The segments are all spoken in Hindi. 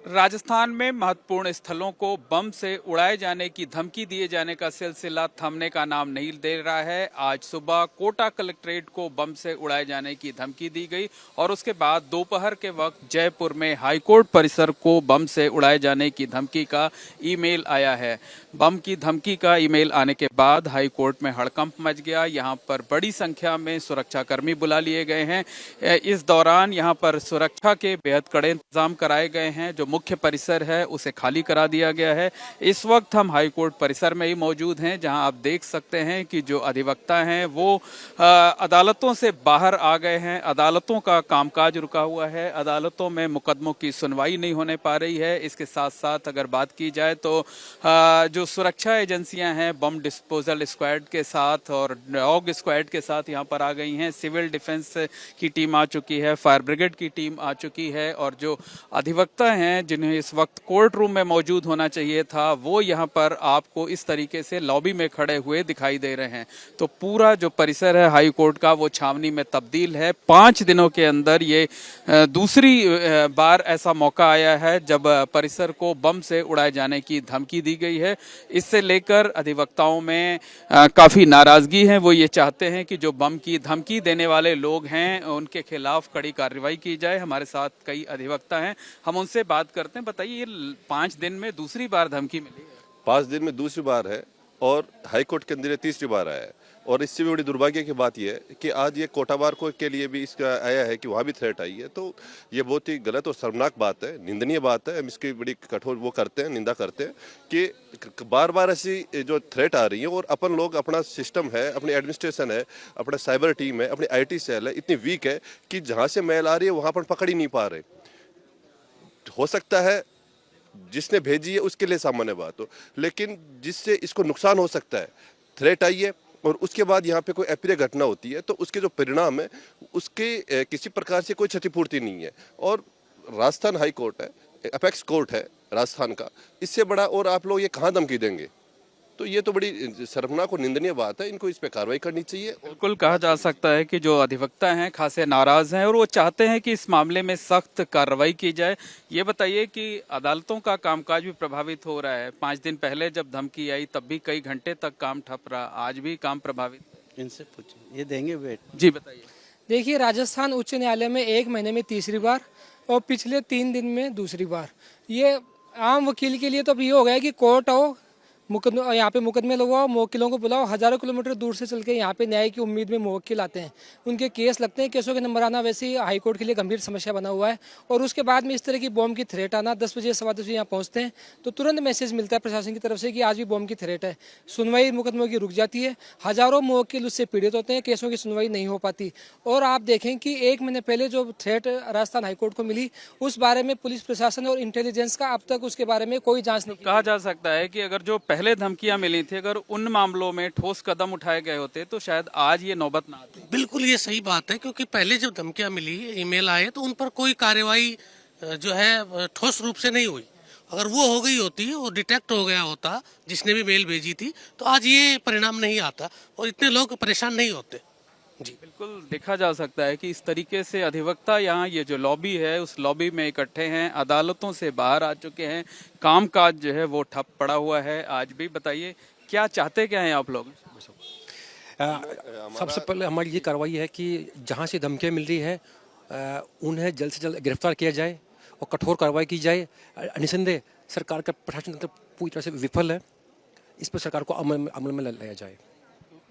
राजस्थान में महत्वपूर्ण स्थलों को बम से उड़ाए जाने की धमकी दिए जाने का सिलसिला थमने का नाम नहीं दे रहा है। आज सुबह कोटा कलेक्ट्रेट को बम से उड़ाए जाने की धमकी दी गई और उसके बाद दोपहर के वक्त जयपुर में हाईकोर्ट परिसर को बम से उड़ाए जाने की धमकी का ईमेल आया है। बम की धमकी का ईमेल आने के बाद हाईकोर्ट में हड़कंप मच गया। यहां पर बड़ी संख्या में सुरक्षाकर्मी बुला लिए गए हैं। इस दौरान यहां पर सुरक्षा के बेहद कड़े इंतजाम कराए गए हैं। जो मुख्य परिसर है उसे खाली करा दिया गया है। इस वक्त हम हाईकोर्ट परिसर में ही मौजूद हैं, जहां आप देख सकते हैं कि जो अधिवक्ता हैं वो अदालतों से बाहर आ गए हैं। अदालतों का कामकाज रुका हुआ है। अदालतों में मुकदमों की सुनवाई नहीं होने पा रही है। इसके साथ साथ अगर बात की जाए तो जो सुरक्षा एजेंसियां हैं बम डिस्पोजल स्क्वाड के साथ और डॉग स्क्वाड के साथ यहां पर आ गई हैं। सिविल डिफेंस की टीम आ चुकी है, फायर ब्रिगेड की टीम आ चुकी है और जो अधिवक्ता हैं जिन्हें इस वक्त कोर्ट रूम में मौजूद होना चाहिए था वो यहाँ पर आपको इस तरीके से लॉबी में खड़े हुए दिखाई दे रहे हैं। तो पूरा जो परिसर है हाई कोर्ट का वो छावनी में तब्दील है। 5 दिनों के अंदर ये दूसरी बार ऐसा मौका आया है जब परिसर को बम से उड़ाए जाने की धमकी दी गई है। इससे लेकर अधिवक्ताओं में काफी नाराजगी है। वो ये चाहते हैं कि जो बम की धमकी देने वाले लोग हैं उनके खिलाफ कड़ी कार्रवाई की जाए। हमारे साथ कई अधिवक्ता हैं, हम उनसे बात करते हैं। बताइए, ये 5 दिन में दूसरी बार धमकी मिली है? 5 दिन में दूसरी बार है और हाईकोर्ट के अंदर ये तीसरी बार आया है। और इससे भी बड़ी दुर्भाग्य की बात यह है कि आज ये कोटा बार को के लिए भी इसका आया है कि वहाँ भी थ्रेट आई है। तो ये बहुत ही गलत और शर्मनाक बात है, निंदनीय बात है। हम इसकी बड़ी कठोर वो करते हैं, निंदा करते हैं कि बार बार ऐसी जो थ्रेट आ रही है और अपन लोग अपना सिस्टम है, अपनी एडमिनिस्ट्रेशन है, अपना साइबर टीम है, अपनी IT सेल है, इतनी वीक है कि जहाँ से मेल आ रही है वहाँ पर पकड़ ही नहीं पा रहे। हो सकता है जिसने भेजी है उसके लिए सामान्य बात हो, लेकिन जिससे इसको नुकसान हो सकता है, थ्रेट आई है और उसके बाद यहाँ पे कोई अप्रिय घटना होती है तो उसके जो परिणाम है उसके किसी प्रकार से कोई क्षतिपूर्ति नहीं है। और राजस्थान हाई कोर्ट है, अपेक्स कोर्ट है राजस्थान का, इससे बड़ा और आप लोग ये कहाँ धमकी देंगे? तो ये तो बड़ी शर्मनाक और निंदनीय बात है। इनको इस पे कार्रवाई करनी चाहिए। बिल्कुल कहा जा सकता है कि जो अधिवक्ता हैं खासे नाराज हैं और वो चाहते हैं कि इस मामले में सख्त कार्रवाई की जाए। ये बताइए कि अदालतों का कामकाज भी प्रभावित हो रहा है। 5 दिन पहले जब धमकी आई तब भी कई घंटे तक काम ठप रहा, आज भी काम प्रभावित। इनसे पूछिए, ये देंगे वेट। जी बताइए। देखिए, राजस्थान उच्च न्यायालय में 1 महीने में तीसरी बार और पिछले 3 दिन में दूसरी बार। ये आम वकील के लिए तो अब ये हो गया है कि कोर्ट आओ, मुकदमे यहाँ पे मुकदमे लगवाओ, मुवक्किलों को बुलाओ। हजारों किलोमीटर दूर से चल के यहाँ पे न्याय की उम्मीद में मुवक्किल आते हैं, उनके केस लगते हैं। केसों के नंबर आना वैसे ही हाईकोर्ट के लिए गंभीर समस्या बना हुआ है। और उसके बाद में इस तरह की बॉम्ब की थ्रेट आना, 10 बजे 10:15 बजे यहाँ पहुँचते हैं तो तुरंत मैसेज मिलता है प्रशासन की तरफ से कि आज भी बॉम्ब की थ्रेट है। सुनवाई मुकदमों की रुक जाती है, हजारों मुवक्किल उससे पीड़ित होते हैं, केसों की सुनवाई नहीं हो पाती। और आप देखें कि 1 महीने पहले जो थ्रेट राजस्थान हाईकोर्ट को मिली उस बारे में पुलिस प्रशासन और इंटेलिजेंस का अब तक उसके बारे में कोई जांच नहीं की। कहा जा सकता है कि अगर जो पहले धमकियां मिली थी, अगर उन मामलों में ठोस कदम उठाए गए होते तो शायद आज ये नौबत ना आती। बिल्कुल ये सही बात है, क्योंकि पहले जब धमकियां मिली, ईमेल आए, तो उन पर कोई कार्रवाई जो है ठोस रूप से नहीं हुई। अगर वो हो गई होती और डिटेक्ट हो गया होता जिसने भी मेल भेजी थी तो आज ये परिणाम नहीं आता और इतने लोग परेशान नहीं होते। जी बिल्कुल देखा जा सकता है कि इस तरीके से अधिवक्ता यहाँ ये जो लॉबी है उस लॉबी में इकट्ठे हैं, अदालतों से बाहर आ चुके हैं, कामकाज जो है वो ठप पड़ा हुआ है आज भी। बताइए, क्या चाहते क्या हैं आप लोग? सबसे पहले हमारी ये कार्रवाई है कि जहाँ से धमकियाँ मिल रही है उन्हें जल्द से जल्द गिरफ्तार किया जाए और कठोर कार्रवाई की जाए। निसंदेह सरकार का प्रशासन तंत्र पूरी तरह से विफल है, इस पर सरकार को अमल में लाया जाए।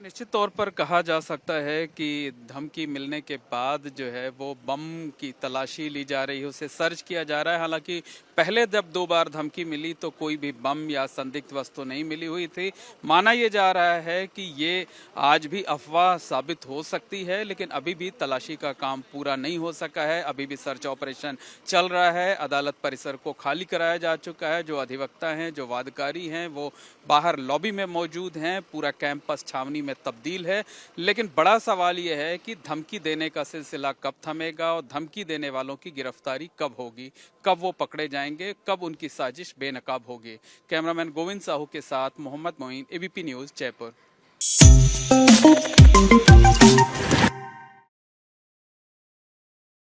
निश्चित तौर पर कहा जा सकता है कि धमकी मिलने के बाद जो है वो बम की तलाशी ली जा रही है, उसे सर्च किया जा रहा है। हालांकि पहले जब 2 बार धमकी मिली तो कोई भी बम या संदिग्ध वस्तु नहीं मिली हुई थी। माना यह जा रहा है कि ये आज भी अफवाह साबित हो सकती है, लेकिन अभी भी तलाशी का काम पूरा नहीं हो सका है। अभी भी सर्च ऑपरेशन चल रहा है। अदालत परिसर को खाली कराया जा चुका है। जो अधिवक्ता हैं, जो वादकारी हैं, वो बाहर लॉबी में मौजूद हैं। पूरा कैंपस छावनी में तब्दील है। लेकिन बड़ा सवाल यह है कि धमकी देने का सिलसिला कब थमेगा और धमकी देने वालों की गिरफ्तारी कब होगी, कब वो पकड़े जाएंगे, कब उनकी साजिश बेनकाब होगी। कैमरामैन गोविंद साहू के साथ मोहम्मद मोइन, ABP न्यूज़, जयपुर।